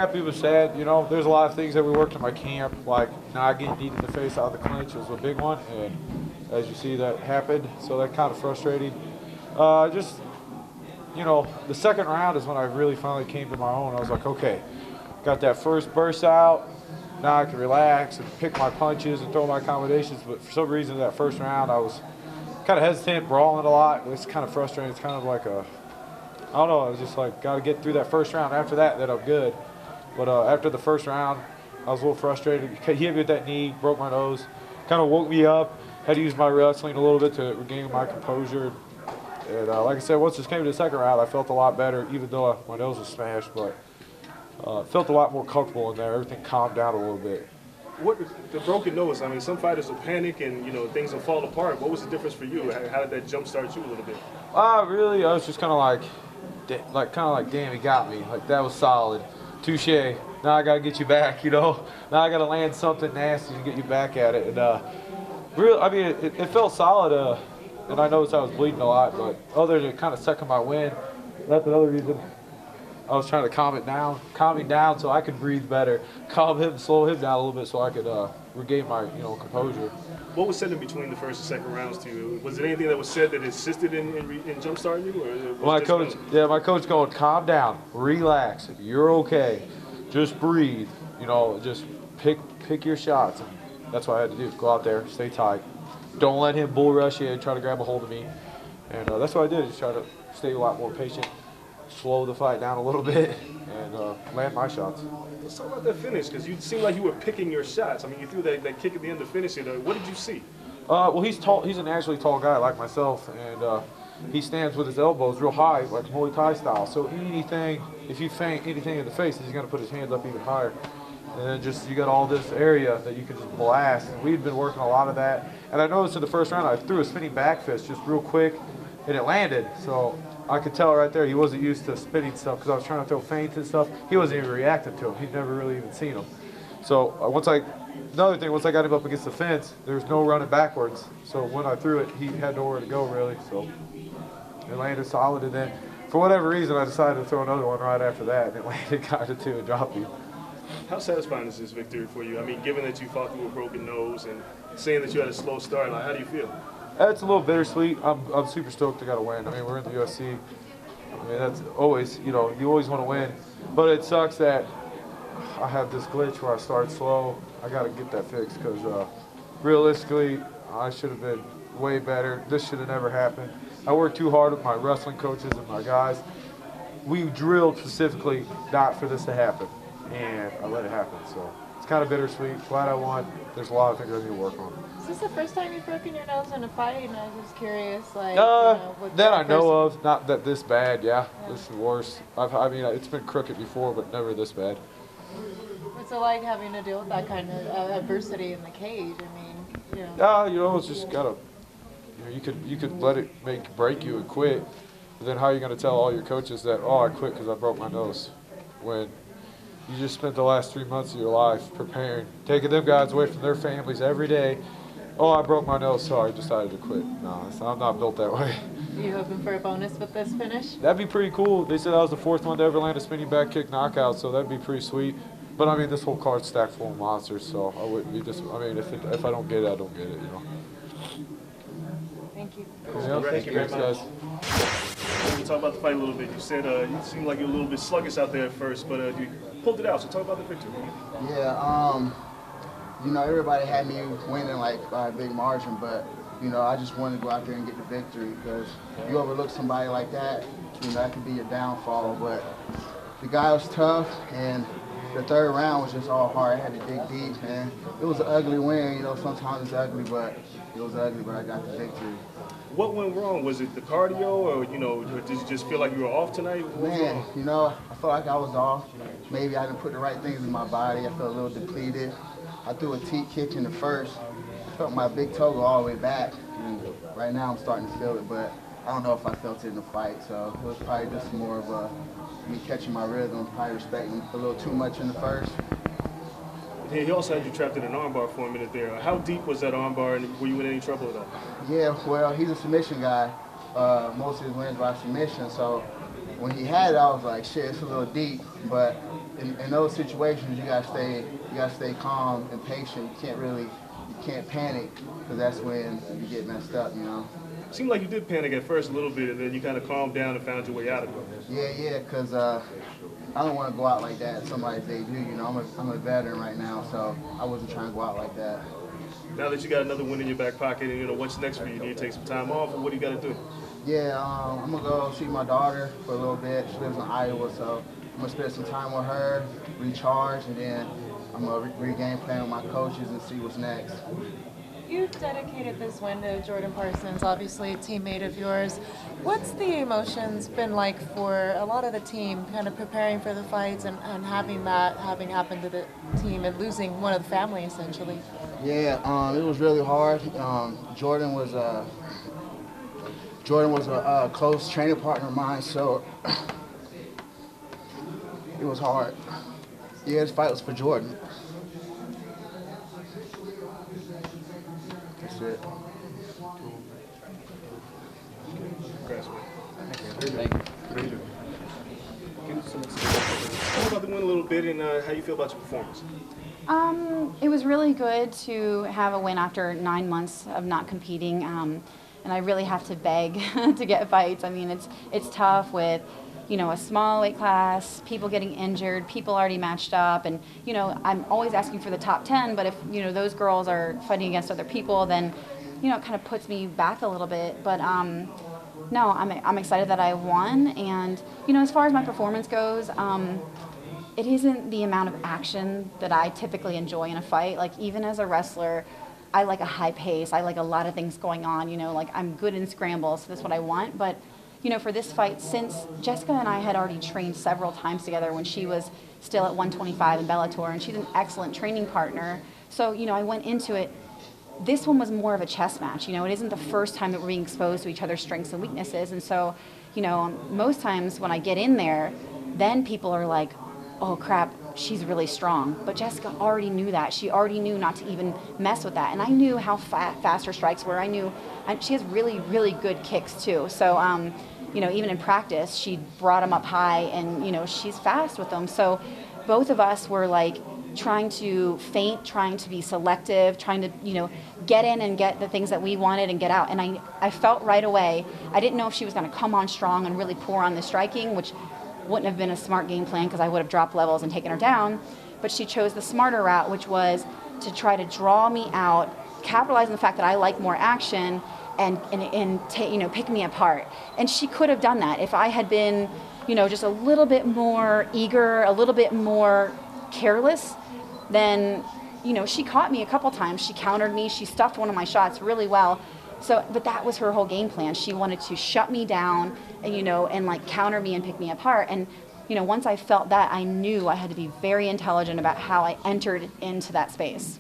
happy but sad. You know, there's a lot of things that we worked in my camp, like not getting kneed in the face out of the clinch was a big one, and as you see, that happened. So that kind of frustrating. Just, you know, the second round is when I really finally came to my own. I was like, okay, got that first burst out. Now I can relax and pick my punches and throw my combinations. But for some reason, that first round, I was kind of hesitant, brawling a lot. It's kind of frustrating. It's kind of like I don't know. I was just like, got to get through that first round. After that, then I'm good. But after the first round, I was a little frustrated. He hit me with that knee, broke my nose, kind of woke me up. Had to use my wrestling a little bit to regain my composure. And like I said, once this came to the second round, I felt a lot better, even though my nose was smashed. But felt a lot more comfortable in there. Everything calmed down a little bit. What the broken nose? I mean, some fighters will panic and things will fall apart. What was the difference for you? How did that jumpstart you a little bit? Really, I was just kind of like, damn, he got me. Like that was solid. Touche. Now I gotta get you back. You know. Now I gotta land something nasty to get you back at it. And really, I mean, it felt solid. And I noticed I was bleeding a lot, but other than kind of sucking my wind, that's another reason. I was trying to calm him down so I could breathe better, calm him, slow him down a little bit so I could regain my, composure. What was said in between the first and second rounds to you? Was there anything that was said that assisted in jumpstarting you? Or my coach going, calm down, relax, you're okay, just breathe, just pick your shots. And that's what I had to do, go out there, stay tight. Don't let him bull rush you and try to grab a hold of me. And that's what I did, just try to stay a lot more patient. Slow the fight down a little bit and land my shots. Let's talk about that finish, because you seemed like you were picking your shots. I mean, you threw that kick at the end to finish it. What did you see? Well, he's tall. He's a naturally tall guy like myself, and he stands with his elbows real high, like Muay Thai style. So if you feint anything in the face, he's going to put his hands up even higher. And then you got all this area that you can just blast. And we'd been working a lot of that. And I noticed in the first round, I threw a spinning back fist just real quick, and it landed. So I could tell right there he wasn't used to spinning stuff because I was trying to throw feints and stuff. He wasn't even reacting to them. He'd never really even seen them. So once I got him up against the fence, there was no running backwards. So when I threw it, he had nowhere to go really. So it landed solid, and then for whatever reason, I decided to throw another one right after that, and it landed kind of too and dropped me. How satisfying is this victory for you? I mean, given that you fought through a broken nose and saying that you had a slow start, how do you feel? It's a little bittersweet. I'm super stoked I got to win. I mean, we're in the UFC. I mean, that's always, you always want to win. But it sucks that I have this glitch where I start slow. I got to get that fixed because realistically, I should have been way better. This should have never happened. I worked too hard with my wrestling coaches and my guys. We drilled specifically not for this to happen, and I let it happen. So it's kind of bittersweet. Glad I won. There's a lot of things I need to work on. Is this the first time you've broken your nose in a fight? And I was just curious, that I know of. Not that this bad. Yeah. This is worse. I mean, it's been crooked before, but never this bad. What's it like having to deal with that kind of adversity in the cage? I mean, it's just gotta. You could let it break you and quit. But then how are you gonna tell all your coaches that I quit because I broke my nose, when you just spent the last 3 months of your life preparing, taking them guys away from their families every day. I broke my nose, so I decided to quit. No, I'm not built that way. Are you hoping for a bonus with this finish? That'd be pretty cool. They said I was the 4th one to ever land a spinning back kick knockout, so that'd be pretty sweet. But I mean, this whole card's stacked full of monsters, so I wouldn't be if I don't get it, I don't get it, Thank you. Yeah, thank you very guys. When you talk about the fight a little bit, you said you seemed like you were a little bit sluggish out there at first, but you pulled it out. So talk about the victory. Yeah, everybody had me winning by a big margin, but I just wanted to go out there and get the victory because you overlook somebody like that, that could be your downfall. But the guy was tough, and the third round was just all hard. I had to dig deep, and it was an ugly win. Sometimes it's ugly, but it was ugly, but I got the victory. What went wrong? Was it the cardio, or or did you just feel like you were off tonight? Man, I felt like I was off. Maybe I didn't put the right things in my body. I felt a little depleted. I threw a teat kick in the first. I felt my big toe go all the way back, and right now I'm starting to feel it, but I don't know if I felt it in the fight. So it was probably just more of me catching my rhythm, probably respecting a little too much in the first. Yeah, he also had you trapped in an armbar for a minute there. How deep was that armbar, and were you in any trouble at all? Yeah, well, he's a submission guy. Most of his wins by submission, so when he had it, I was like, shit, it's a little deep, but in those situations, you gotta stay calm and patient. You can't panic, because that's when you get messed up, you know. Seemed like you did panic at first a little bit, and then you kind of calmed down and found your way out of it. Yeah, because I don't want to go out like that. Somebody's debut, you know. I'm a veteran right now, so I wasn't trying to go out like that. Now that you got another win in your back pocket, and you know what's next for you, need to take some time off, or what do you got to do? Yeah, I'm gonna go see my daughter for a little bit. She lives in Iowa, so I'm gonna spend some time with her, recharge, and then I'm gonna regain plan with my coaches and see what's next. You dedicated this win to Jordan Parsons, obviously a teammate of yours. What's the emotions been like for a lot of the team, kind of preparing for the fights and having happened to the team and losing one of the family essentially? Yeah, it was really hard. Jordan was a close training partner of mine, so it was hard. Yeah, this fight was for Jordan. That's it. Congrats, man. Thank you. Talk about the win a little bit and how you feel about your performance. It was really good to have a win after 9 months of not competing, and I really have to beg to get fights. I mean, it's tough with, you know, a small weight class, people getting injured, people already matched up, and you know, I'm always asking for the top 10. But if you know those girls are fighting against other people, then you know it kind of puts me back a little bit. But no, I'm excited that I won, and you know, as far as my performance goes. It isn't the amount of action that I typically enjoy in a fight. Like even as a wrestler, I like a high pace. I like a lot of things going on, you know, like I'm good in scrambles, so that's what I want. But, you know, for this fight, since Jessica and I had already trained several times together when she was still at 125 in Bellator, and she's an excellent training partner. So, you know, I went into it. This one was more of a chess match. You know, it isn't the first time that we're being exposed to each other's strengths and weaknesses. And so, you know, most times when I get in there, then people are like, oh crap, she's really strong. But Jessica already knew that. She already knew not to even mess with that. And I knew how fast her strikes were. I knew she has really, really good kicks too. So, you know, even in practice, she brought them up high and, you know, she's fast with them. So both of us were like trying to feint, trying to be selective, trying to, you know, get in and get the things that we wanted and get out. And I felt right away, I didn't know if she was going to come on strong and really pour on the striking, which wouldn't have been a smart game plan because I would have dropped levels and taken her down. But she chose the smarter route, which was to try to draw me out, capitalize on the fact that I like more action, and you know, pick me apart. And she could have done that if I had been, you know, just a little bit more eager, a little bit more careless. Then, you know, she caught me a couple times. She countered me. She stuffed one of my shots really well. So, but that was her whole game plan. She wanted to shut me down and, you know, and like counter me and pick me apart. And, you know, once I felt that, I knew I had to be very intelligent about how I entered into that space.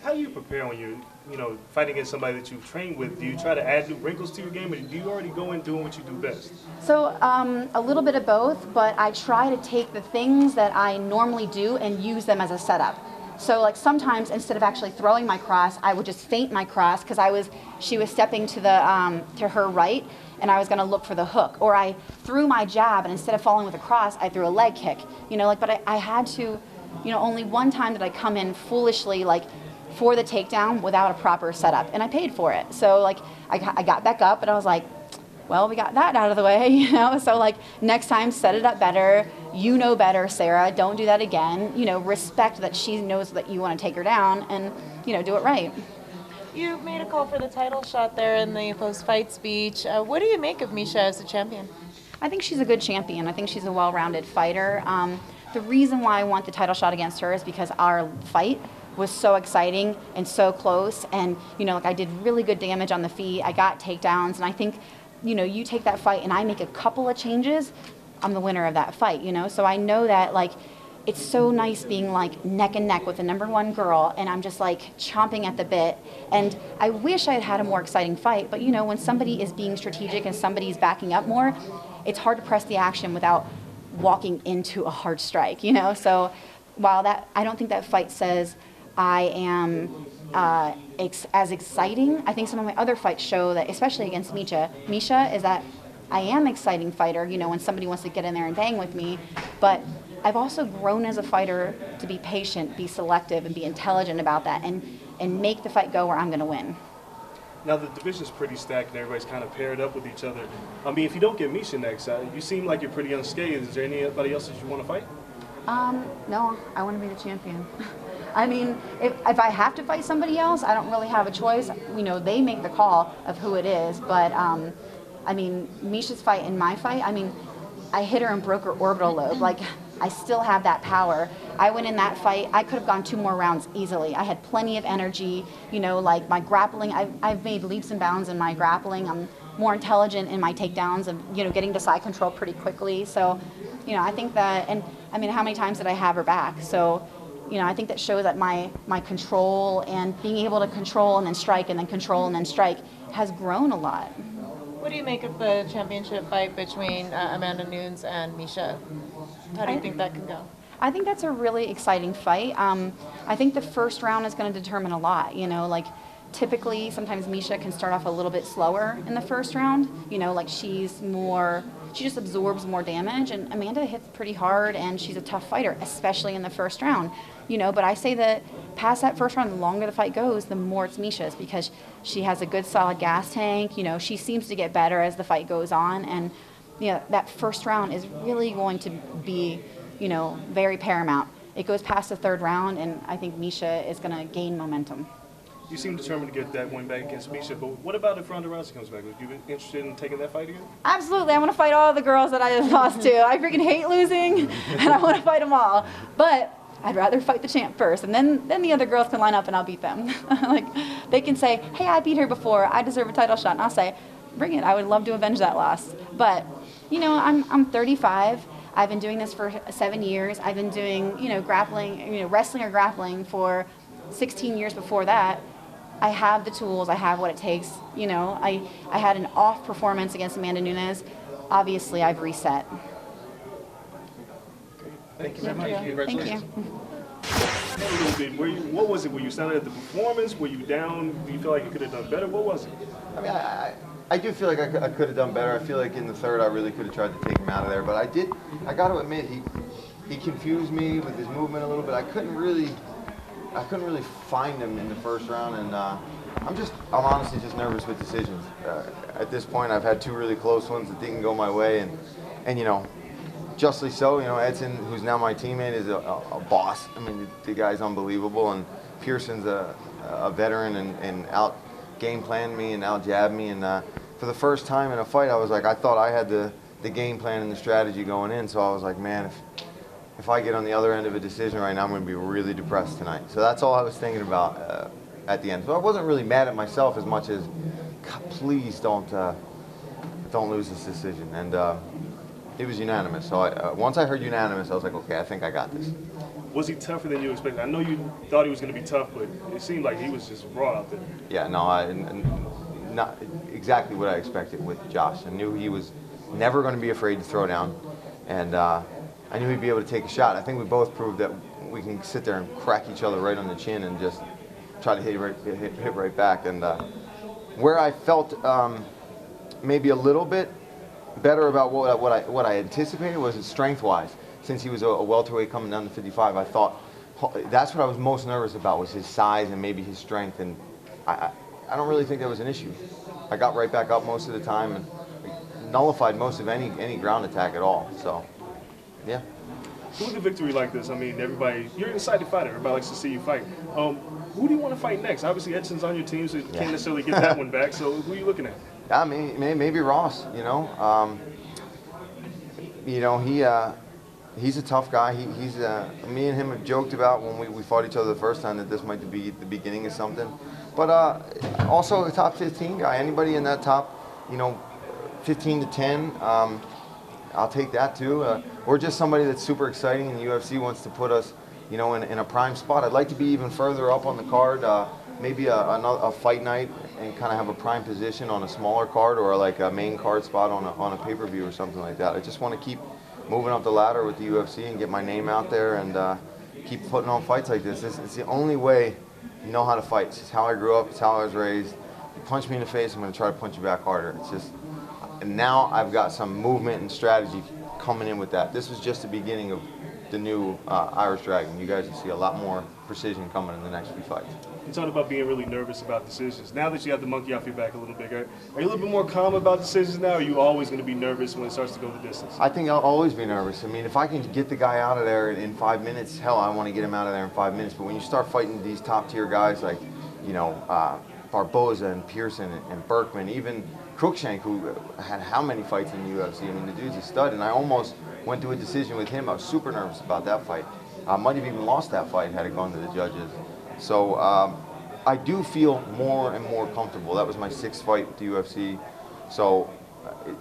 How do you prepare when you're, you know, fighting against somebody that you've trained with? Do you try to add new wrinkles to your game, or do you already go in doing what you do best? So a little bit of both, but I try to take the things that I normally do and use them as a setup. So like sometimes instead of actually throwing my cross, I would just feint my cross because she was stepping to her right, and I was going to look for the hook. Or I threw my jab, and instead of falling with a cross, I threw a leg kick. You know, like, but I had to, you know, only one time did I come in foolishly, like, for the takedown without a proper setup, and I paid for it. So like I got back up, and I was like, well, we got that out of the way, you know. So like next time, set it up better. You know better, Sarah. Don't do that again. You know, respect that she knows that you want to take her down, and you know, do it right. You made a call for the title shot there in the post-fight speech. What do you make of Misha as a champion? I think she's a good champion. I think she's a well-rounded fighter. The reason why I want the title shot against her is because our fight was so exciting and so close, and you know, like I did really good damage on the feet. I got takedowns, and I think, you know, you take that fight and I make a couple of changes, I'm the winner of that fight, you know. So I know that like it's so nice being like neck and neck with the #1 girl, and I'm just like chomping at the bit. And I wish I had had a more exciting fight, but you know, when somebody is being strategic and somebody's backing up more, it's hard to press the action without walking into a hard strike, you know. So while that, I don't think that fight says I am as exciting. I think some of my other fights show that, especially against Misha, is that I am an exciting fighter, you know, when somebody wants to get in there and bang with me. But I've also grown as a fighter to be patient, be selective, and be intelligent about that, and make the fight go where I'm going to win. Now the division's pretty stacked and everybody's kind of paired up with each other. I mean, if you don't get Misha next, you seem like you're pretty unscathed. Is there anybody else that you want to fight? No, I want to be the champion. I mean, if I have to fight somebody else, I don't really have a choice. You know, they make the call of who it is, but I mean, Misha's fight and my fight, I mean, I hit her and broke her orbital lobe. Like, I still have that power. I went in that fight, I could have gone 2 more rounds easily. I had plenty of energy, you know, like my grappling, I've made leaps and bounds in my grappling. I'm more intelligent in my takedowns and, you know, getting to side control pretty quickly. So, you know, I think that, and I mean, how many times did I have her back? So, you know, I think that shows that my control and being able to control and then strike and then control and then strike has grown a lot. What do you make of the championship fight between Amanda Nunes and Misha? How do you think that can go? I think that's a really exciting fight. I think the first round is going to determine a lot. You know, like typically sometimes Misha can start off a little bit slower in the first round. You know, like she just absorbs more damage, and Amanda hits pretty hard, and she's a tough fighter, especially in the first round. You know, but I say that past that first round, the longer the fight goes, the more it's Misha's, because she has a good solid gas tank. You know, she seems to get better as the fight goes on, and you know, that first round is really going to be, you know, very paramount. It goes past the third round, and I think Misha is going to gain momentum. You seem determined to get that win back against Misha, but what about if Ronda Rousey comes back? Would you be interested in taking that fight again? Absolutely. I want to fight all the girls that I just lost to. I freaking hate losing, and I want to fight them all. But I'd rather fight the champ first, and then the other girls can line up and I'll beat them. Like, they can say, hey, I beat her before, I deserve a title shot, and I'll say, bring it. I would love to avenge that loss. But, you know, I'm 35. I've been doing this for 7 years. I've been doing, you know, grappling, you know, wrestling or grappling for 16 years before that. I have the tools. I have what it takes. You know, I had an off performance against Amanda Nunes. Obviously, I've reset. Thank you very much. Thank you. Congratulations. Thank you. A little bit. What was it? Were you excited at the performance? Were you down? Do you feel like you could have done better? What was it? I mean, I do feel like I could have done better. I feel like in the third I really could have tried to take him out of there. But I got to admit, he confused me with his movement a little bit. I couldn't really find him in the first round, and I'm honestly just nervous with decisions. At this point, I've had 2 really close ones that didn't go my way, and you know, justly so. You know, Edson, who's now my teammate, is a boss. I mean, the guy's unbelievable, and Pearson's a veteran and out game planned me and out jabbed me, and for the first time in a fight, I thought I had the game plan and the strategy going in, so I was like, man, if I get on the other end of a decision right now, I'm going to be really depressed tonight. So that's all I was thinking about at the end. So I wasn't really mad at myself as much as, God, please don't lose this decision. And it was unanimous. So once I heard unanimous, I was like, okay, I think I got this. Was he tougher than you expected? I know you thought he was going to be tough, but it seemed like he was just raw out there. Yeah, no, not exactly what I expected with Josh. I knew he was never going to be afraid to throw down, and I knew he'd be able to take a shot. I think we both proved that we can sit there and crack each other right on the chin and just try to hit right back. And where I felt maybe a little bit better about what I anticipated was his strength-wise. Since he was a welterweight coming down to 55, I thought that's what I was most nervous about, was his size and maybe his strength. And I don't really think that was an issue. I got right back up most of the time and nullified most of any ground attack at all. So, yeah. With a victory like this, I mean, you're an excited fighter. Everybody likes to see you fight. Who do you want to fight next? Obviously, Edson's on your team, so you can't necessarily get that one back. So who are you looking at? I mean, maybe Ross, you know. He's a tough guy. He's me and him have joked about when we fought each other the first time that this might be the beginning of something. But also a top 15 guy. Anybody in that top, 15 to 10, I'll take that too. Or just somebody that's super exciting and the UFC wants to put us, in a prime spot. I'd like to be even further up on the card. Maybe a fight night and kind of have a prime position on a smaller card, or like a main card spot on a pay-per-view or something like that. I just want to keep moving up the ladder with the UFC and get my name out there and keep putting on fights like this. It's the only way you know how to fight. It's how I grew up. It's how I was raised. You punch me in the face, I'm going to try to punch you back harder. It's just, and now I've got some movement and strategy coming in with that. This was just the beginning of the new Irish Dragon. You guys will see a lot more precision coming in the next few fights. You talked about being really nervous about decisions. Now that you have the monkey off your back a little bit, are you a little bit more calm about decisions now, or are you always going to be nervous when it starts to go the distance? I think I'll always be nervous. I mean, if I can get the guy out of there in 5 minutes, hell, I want to get him out of there in 5 minutes. But when you start fighting these top-tier guys like, you know, Barboza and Pearson and Berkman, even Cruikshank, who had how many fights in the UFC? I mean, the dude's a stud, and I almost went to a decision with him. I was super nervous about that fight. I might have even lost that fight had it gone to the judges. So I do feel more and more comfortable. That was my 6th fight with the UFC. So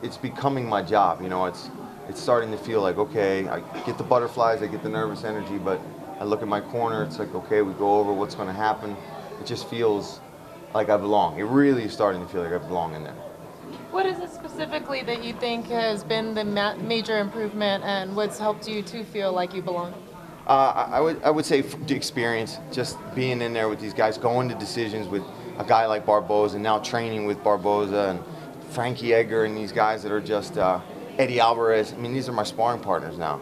it's becoming my job. You know, it's starting to feel like, okay, I get the butterflies, I get the nervous energy, but I look at my corner, it's like, okay, we go over what's going to happen. It just feels like I belong. It really is starting to feel like I belong in there. What is it specifically that you think has been the major improvement and what's helped you to feel like you belong? I would say the experience, just being in there with these guys, going to decisions with a guy like Barboza, and now training with Barboza and Frankie Edgar and these guys that are just Eddie Alvarez. I mean, these are my sparring partners now.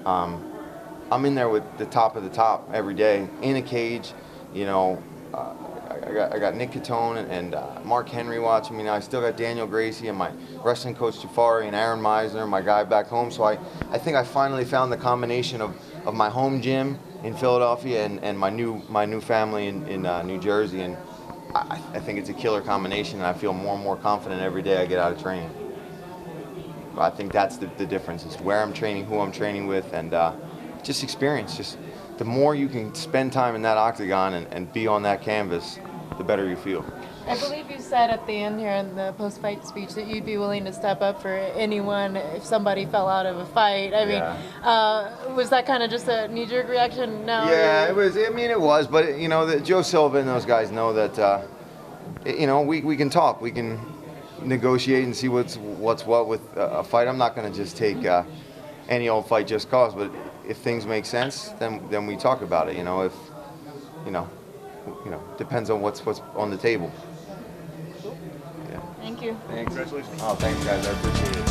I'm in there with the top of the top every day in a cage. You know, I got Nick Catone and Mark Henry watching me now. I still got Daniel Gracie and my wrestling coach Jafari and Aaron Meisner, my guy back home. So I think I finally found the combination of my home gym in Philadelphia and my new family in New Jersey, and I think it's a killer combination, and I feel more and more confident every day I get out of training. I think that's the difference. It's where I'm training, who I'm training with, and just experience. Just the more you can spend time in that octagon and be on that canvas, the better you feel. I believe you said at the end here in the post-fight speech that you'd be willing to step up for anyone if somebody fell out of a fight. I mean, was that kind of just a knee-jerk reaction? No. Yeah, it was. I mean, it was. But you know, Joe Silva and those guys know that. You know, we can talk. We can negotiate and see what's what with a fight. I'm not going to just take any old fight just cause. But if things make sense, then we talk about it. You know, if you know, depends on what's on the table. Thank you. Thanks. Congratulations. Oh, thanks, guys. I appreciate it.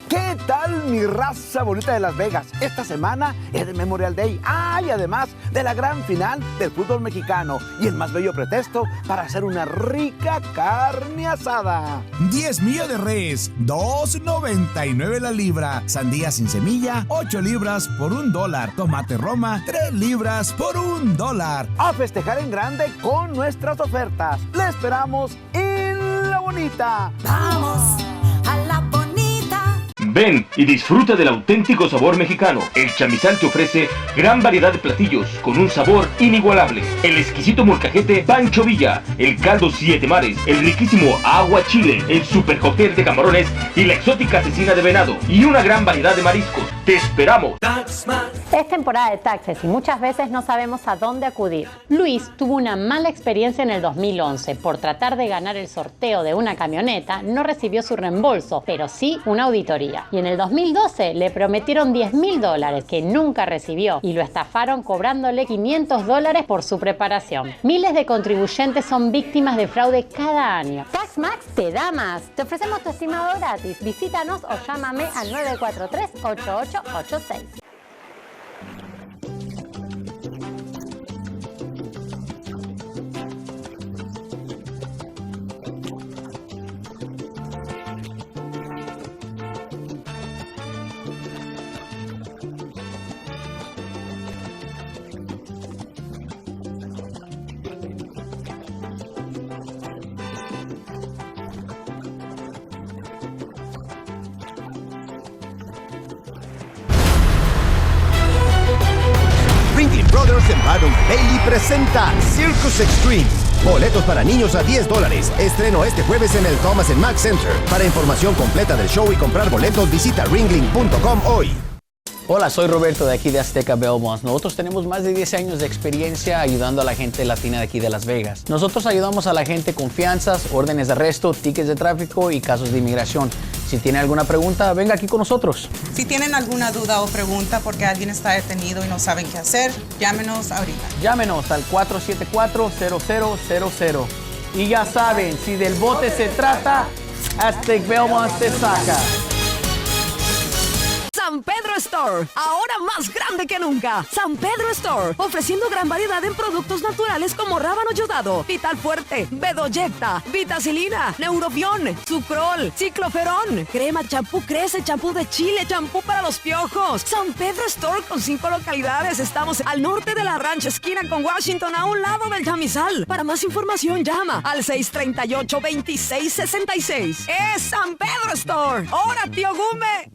¿Qué tal, mi raza bonita de Las Vegas? Esta semana es el Memorial Day. Y además de la gran final del fútbol mexicano. Y el más bello pretexto para hacer una rica carne asada. 10 millo de res, $2.99 la libra. Sandía sin semilla, 8 libras por $1. Tomate Roma, 3 libras por $1. A festejar en grande con nuestras ofertas. Le esperamos en La Bonita. Vamos a La Bonita. Ven y disfruta del auténtico sabor mexicano. El Chamizal te ofrece gran variedad de platillos con un sabor inigualable. El exquisito molcajete Pancho Villa, el caldo 7 mares, el riquísimo agua chile, el super cóctel de camarones y la exótica cecina de venado y una gran variedad de mariscos. ¡Te esperamos! Es temporada de taxes y muchas veces no sabemos a dónde acudir. Luis tuvo una mala experiencia en el 2011. Por tratar de ganar el sorteo de una camioneta, no recibió su reembolso, pero sí una auditoría. Y en el 2012 le prometieron $10.000 que nunca recibió y lo estafaron cobrándole $500 por su preparación. Miles de contribuyentes son víctimas de fraude cada año. TaxMax te da más. Te ofrecemos tu estimado gratis. Visítanos o llámame al 943-8886. Brothers en Baron Bailey presenta Circus Extreme. Boletos para niños a $10. Estreno este jueves en el Thomas & Mack Center. Para información completa del show y comprar boletos, visita ringling.com hoy. Hola, soy Roberto de aquí de Azteca Belmont. Nosotros tenemos más de 10 años de experiencia ayudando a la gente latina de aquí de Las Vegas. Nosotros ayudamos a la gente con fianzas, órdenes de arresto, tickets de tráfico y casos de inmigración. Si tiene alguna pregunta, venga aquí con nosotros. Si tienen alguna duda o pregunta porque alguien está detenido y no saben qué hacer, llámenos ahorita. Llámenos al 474-0000. Y ya saben, si del bote se trata, Aztec Belmont te saca. San Pedro Store, ahora más grande que nunca. San Pedro Store, ofreciendo gran variedad en productos naturales como rábano yodado, Vital Fuerte, Bedoyecta, Vitacilina, Neurobión, Sucrol, Cicloferón, crema, champú Crece, champú de Chile, champú para los piojos. San Pedro Store con 5 localidades. Estamos al norte de la Ranch, esquina con Washington, a un lado del chamizal. Para más información llama al 638-2666. Es San Pedro Store. ¡Ahora, tío Gume!